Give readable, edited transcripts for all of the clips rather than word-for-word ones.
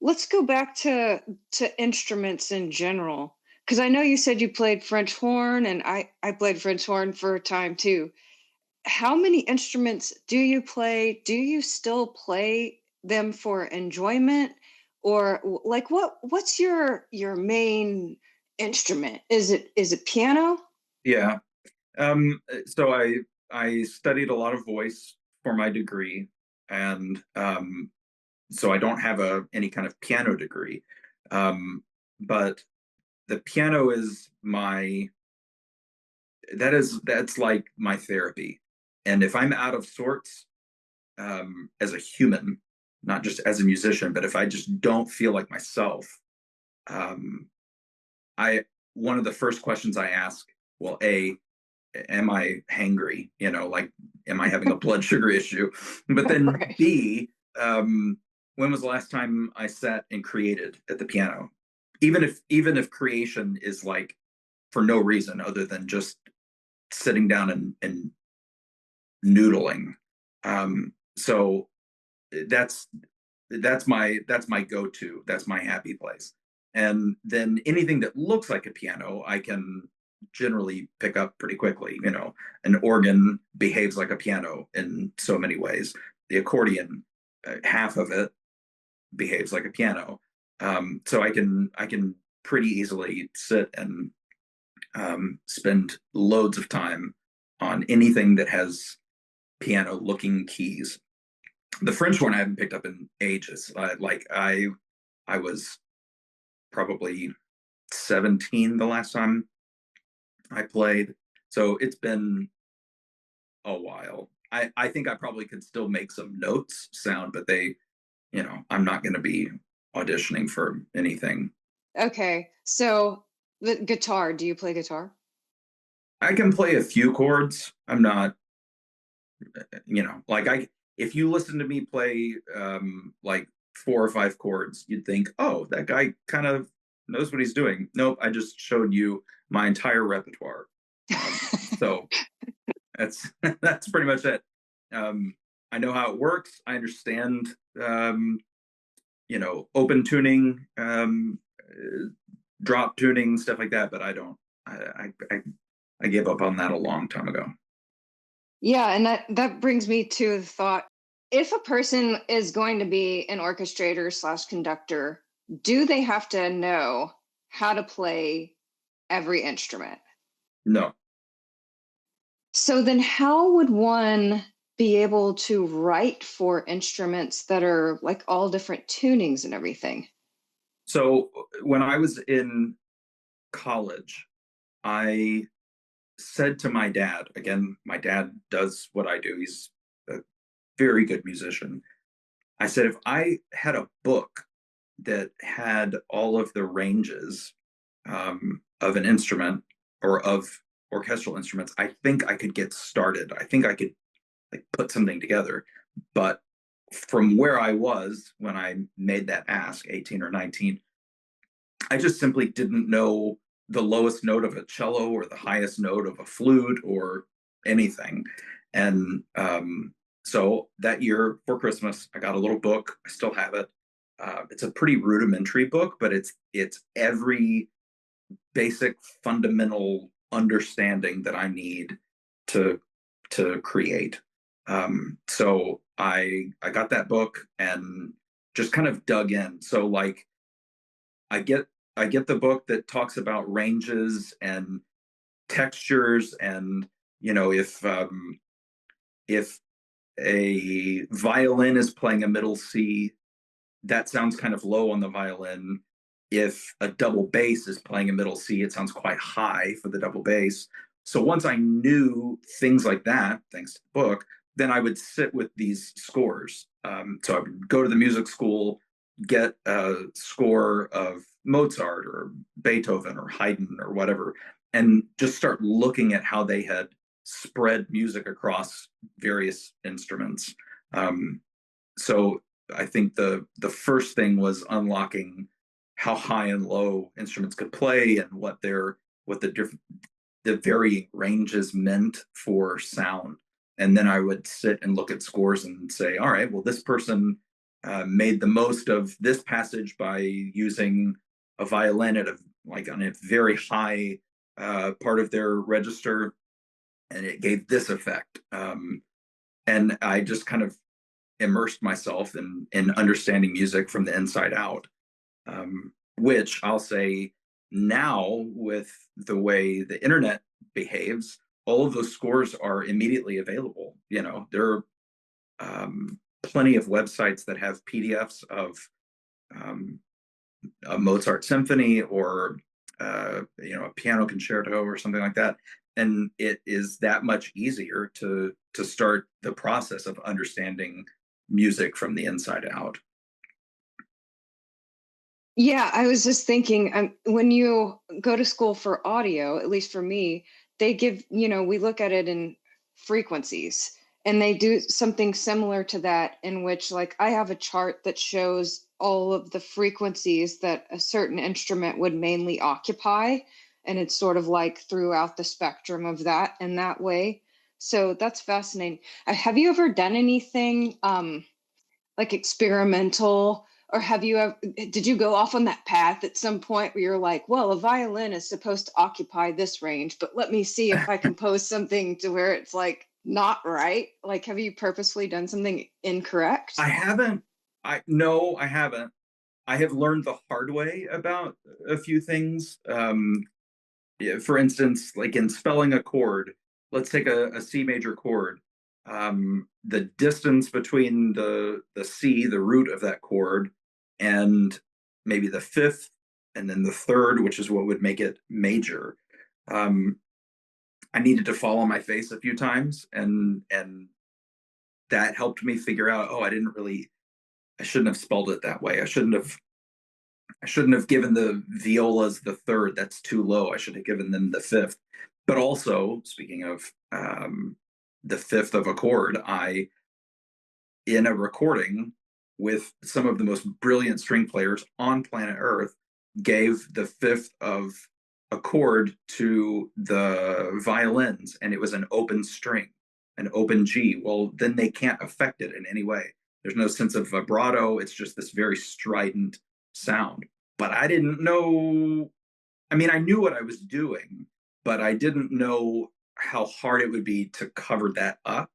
let's go back to instruments in general, because I know you said you played French horn, and I played French horn for a time too. How many instruments do you play? Do you still play them for enjoyment, or like what's your main instrument? Is it piano? Yeah. So I studied a lot of voice for my degree, and so I don't have a any kind of piano degree. But the piano is that's like my therapy. And if I'm out of sorts, as a human, not just as a musician, but if I just don't feel like myself, um, I one of the first questions I ask, well, A, am I hangry? Like, am I having a blood sugar issue? But then Right. B, when was the last time I sat and created at the piano? Even if creation is like for no reason other than just sitting down and noodling. So that's that's my go-to. That's my happy place. And then anything that looks like a piano, I can generally pick up pretty quickly. An organ behaves like a piano in so many ways. The accordion, half of it behaves like a piano. So I can pretty easily sit and spend loads of time on anything that has piano looking keys. The French one I haven't picked up in ages. I was probably 17 the last time I played, so it's been a while. I think I probably could still make some notes sound, but I'm not going to be auditioning for anything. Okay. So the guitar, do you play guitar? I can play a few chords. I'm not, like if you listen to me play like four or five chords, you'd think, oh, that guy kind of knows what he's doing. Nope, I just showed you my entire repertoire. So that's that's pretty much it. I know how it works. I understand, open tuning, drop tuning, stuff like that. But I don't. I gave up on that a long time ago. Yeah, and that brings me to the thought, if a person is going to be an orchestrator slash conductor, do they have to know how to play every instrument? No. So then how would one be able to write for instruments that are like all different tunings and everything? So when I was in college, I said to my dad, again, my dad does what I do. He's a very good musician. I said, if I had a book that had all of the ranges of an instrument or of orchestral instruments, I think I could get started. I think I could like put something together. But from where I was when I made that ask, 18 or 19, I just simply didn't know the lowest note of a cello or the highest note of a flute or anything. And so that year for Christmas, I got a little book. I still have it. It's a pretty rudimentary book, but it's every basic fundamental understanding that I need to to create. So I got that book and just kind of dug in. So like I get I get the book that talks about ranges and textures, and if a violin is playing a middle C, that sounds kind of low on the violin. If a double bass is playing a middle C, it sounds quite high for the double bass. So once I knew things like that, thanks to the book, then I would sit with these scores. So I would go to the music school, get a score of Mozart or Beethoven or Haydn or whatever, and just start looking at how they had spread music across various instruments. Um, so I think the first thing was unlocking how high and low instruments could play and what the varying ranges meant for sound. And then I would sit and look at scores and say, all right, well, this person made the most of this passage by using a violin at on a very high part of their register, and it gave this effect. And I just kind of immersed myself in understanding music from the inside out, which I'll say now, with the way the internet behaves, all of those scores are immediately available. There are plenty of websites that have PDFs of um, a Mozart symphony or a piano concerto or something like that, and it is that much easier to start the process of understanding music from the inside out. Yeah, I was just thinking, when you go to school for audio, at least for me, they give, we look at it in frequencies, and they do something similar to that, in which, like, I have a chart that shows all of the frequencies that a certain instrument would mainly occupy. And it's sort of like throughout the spectrum of that in that way. So that's fascinating. Have you ever done anything like experimental, or did you go off on that path at some point where you're like, well, a violin is supposed to occupy this range, but let me see if I compose something to where it's like not right? Like, have you purposefully done something incorrect? I haven't. No, I haven't. I have learned the hard way about a few things. Yeah, for instance, like in spelling a chord, let's take a C major chord. The distance between the C, the root of that chord, and maybe the fifth, and then the third, which is what would make it major. Um, I needed to fall on my face a few times, and that helped me figure out, oh, I shouldn't have spelled it that way. I shouldn't have given the violas the third. That's too low. I should have given them the fifth. But also, speaking of the fifth of a chord, in a recording with some of the most brilliant string players on planet Earth, gave the fifth of a chord to the violins, and it was an open string, an open G. Well, then they can't affect it in any way. There's no sense of vibrato. It's just this very strident sound. But I didn't know. I mean, I knew what I was doing, but I didn't know how hard it would be to cover that up,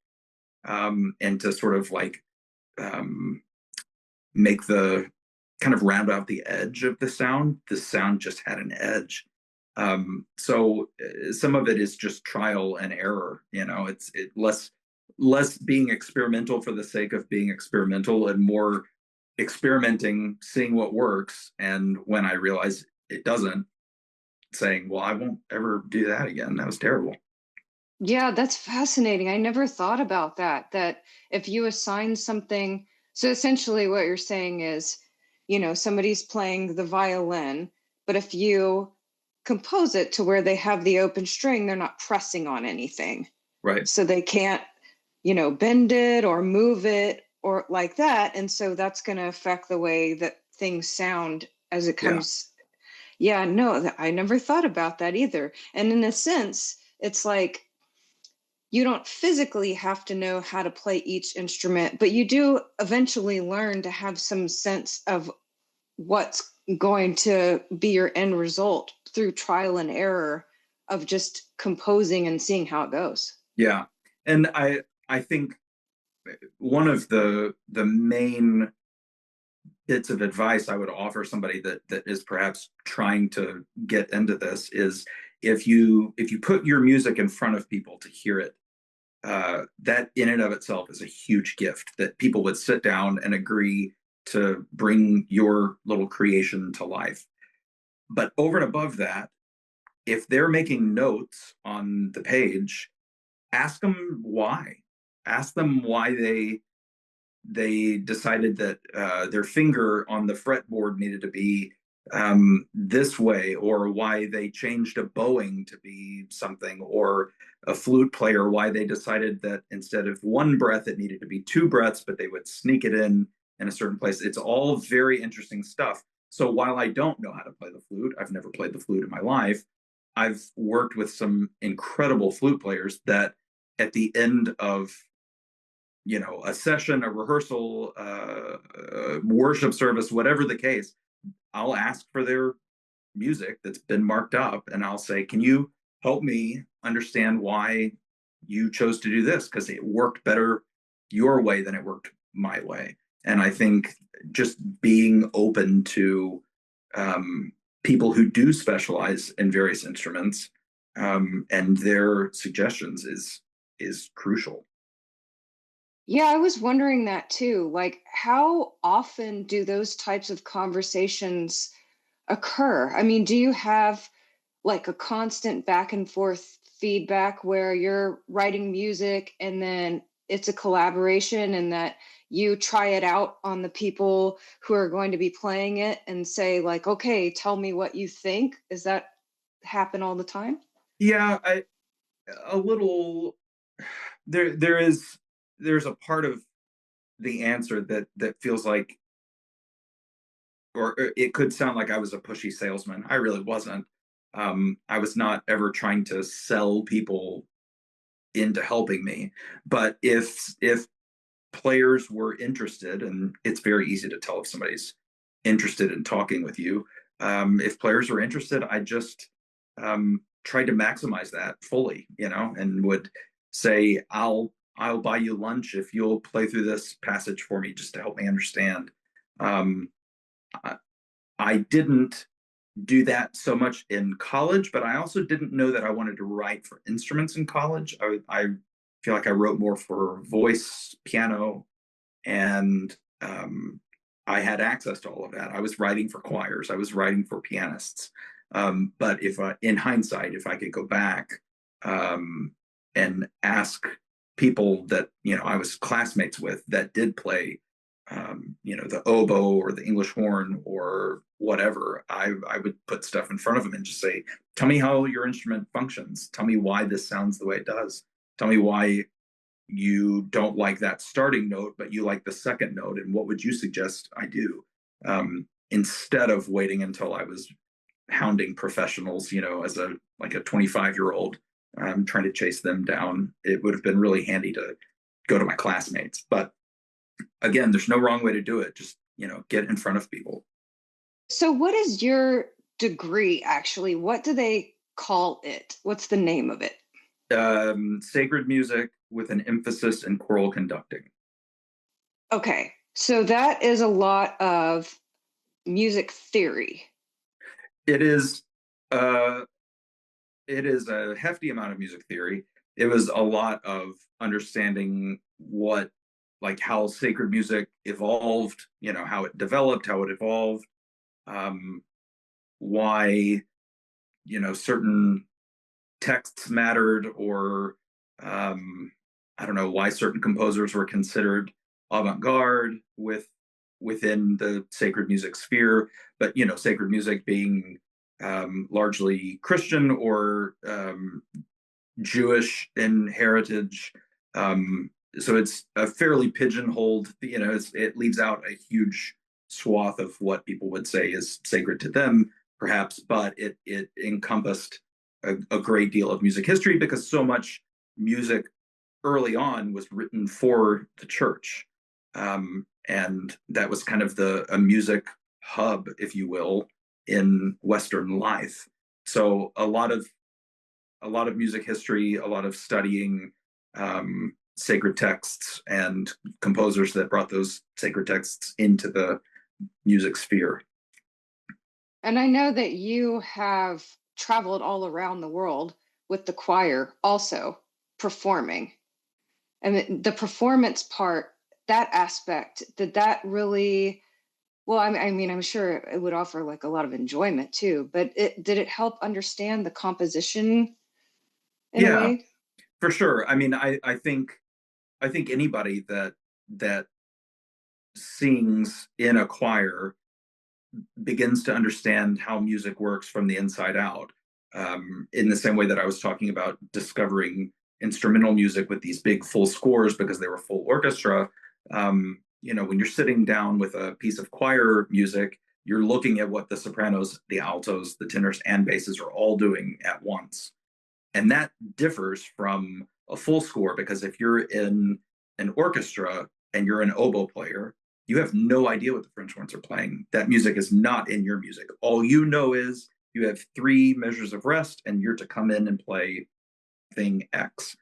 and to sort of like um, make the kind of round out the edge of the sound. The sound just had an edge. So some of it is just trial and error. It's less being experimental for the sake of being experimental, and more experimenting, seeing what works, and when I realize it doesn't, saying, "Well, I won't ever do that again. That was terrible." Yeah, that's fascinating. I never thought about that. That if you assign something, so essentially what you're saying is, somebody's playing the violin, but if you compose it to where they have the open string, they're not pressing on anything. Right. So they can't, bend it or move it or like that. And so that's going to affect the way that things sound as it Yeah. comes. Yeah, no, I never thought about that either. And in a sense, it's like, you don't physically have to know how to play each instrument, but you do eventually learn to have some sense of what's going to be your end result through trial and error of just composing and seeing how it goes. Yeah. And I think one of the main bits of advice I would offer somebody that is perhaps trying to get into this is, if you put your music in front of people to hear it, that in and of itself is a huge gift, that people would sit down and agree to bring your little creation to life. But over and above that, if they're making notes on the page, ask them why. Ask them why they decided that their finger on the fretboard needed to be this way, or why they changed a bowing to be something, or a flute player, why they decided that instead of one breath it needed to be two breaths, but they would sneak it in a certain place. It's all very interesting stuff. So while I don't know how to play the flute, I've never played the flute in my life, I've worked with some incredible flute players that at the end of a session, a rehearsal, a worship service, whatever the case, I'll ask for their music that's been marked up, and I'll say, can you help me understand why you chose to do this? Because it worked better your way than it worked my way. And I think just being open to um, people who do specialize in various instruments and their suggestions is crucial. Yeah, I was wondering that too. Like, how often do those types of conversations occur? I mean, do you have like a constant back and forth feedback where you're writing music and then it's a collaboration and that you try it out on the people who are going to be playing it and say, like, okay, tell me what you think? Does that happen all the time? Yeah, a little there's a part of the answer that feels like, or it could sound like I was a pushy salesman. I really wasn't. I was not ever trying to sell people into helping me. But if players were interested, and it's very easy to tell if somebody's interested in talking with you. If players were interested, I just tried to maximize that fully, and would say, I'll buy you lunch if you'll play through this passage for me just to help me understand. Um, I, I didn't do that so much in college, but I also didn't know that I wanted to write for instruments in college. I feel like I wrote more for voice, piano, and I had access to all of that. I was writing for choirs, I was writing for pianists. But if in hindsight, if I could go back um, and ask people that I was classmates with that did play, the oboe or the English horn or whatever, I would put stuff in front of them and just say, "Tell me how your instrument functions. Tell me why this sounds the way it does. Tell me why you don't like that starting note, but you like the second note, and what would you suggest I do?" Instead of waiting until I was hounding professionals, as a 25-year-old, trying to chase them down. It would have been really handy to go to my classmates. But again, there's no wrong way to do it. Just get in front of people. So, what is your degree actually? What do they call it? What's the name of it? Sacred music with an emphasis in choral conducting. Okay. So, that is a lot of music theory. It is. Uh, it is a hefty amount of music theory. It was a lot of understanding like how sacred music evolved, how it developed, how it evolved, um, why, certain texts mattered, or I don't know, why certain composers were considered avant-garde within the sacred music sphere, but sacred music being largely Christian or Jewish in heritage. So it's a fairly pigeonholed, it leaves out a huge swath of what people would say is sacred to them, perhaps, but it encompassed a great deal of music history because so much music early on was written for the church. And that was kind of a music hub, if you will, in Western life. So a lot of music history, a lot of studying sacred texts and composers that brought those sacred texts into the music sphere. And I know that you have traveled all around the world with the choir also performing. And the performance part, that aspect, did that really, well, I mean, I'm sure it would offer like a lot of enjoyment too, but did it help understand the composition in a Yeah, way? for sure. I mean, I think anybody that sings in a choir begins to understand how music works from the inside out. In the same way that I was talking about discovering instrumental music with these big full scores because they were full orchestra. When you're sitting down with a piece of choir music, you're looking at what the sopranos, the altos, the tenors, and basses are all doing at once. And that differs from a full score because if you're in an orchestra and you're an oboe player, you have no idea what the French horns are playing. That music is not in your music. All you know is you have three measures of rest and you're to come in and play thing X.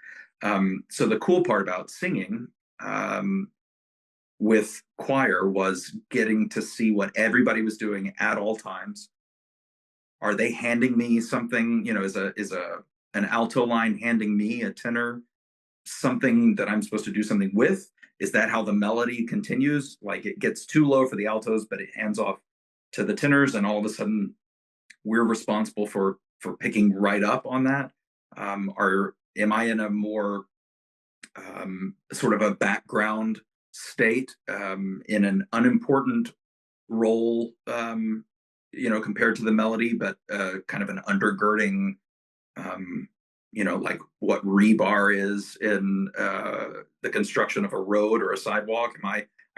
So the cool part about singing with choir was getting to see what everybody was doing at all times. Are they handing me something? You know, is a an alto line handing me a tenor something that I'm supposed to do something with? Is that how the melody continues? Like it gets too low for the altos, but it hands off to the tenors, and all of a sudden we're responsible for picking right up on that. Are am I in a more sort of a background state in an unimportant role, compared to the melody, but kind of an undergirding, um, like what rebar is in the construction of a road or a sidewalk.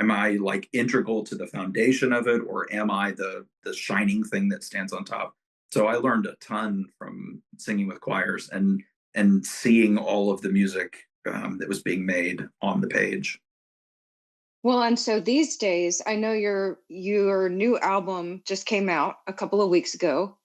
Am I like integral to the foundation of it, or am I the shining thing that stands on top? So I learned a ton from singing with choirs and seeing all of the music that was being made on the page. Well, and so these days, I know your new album just came out a couple of weeks ago.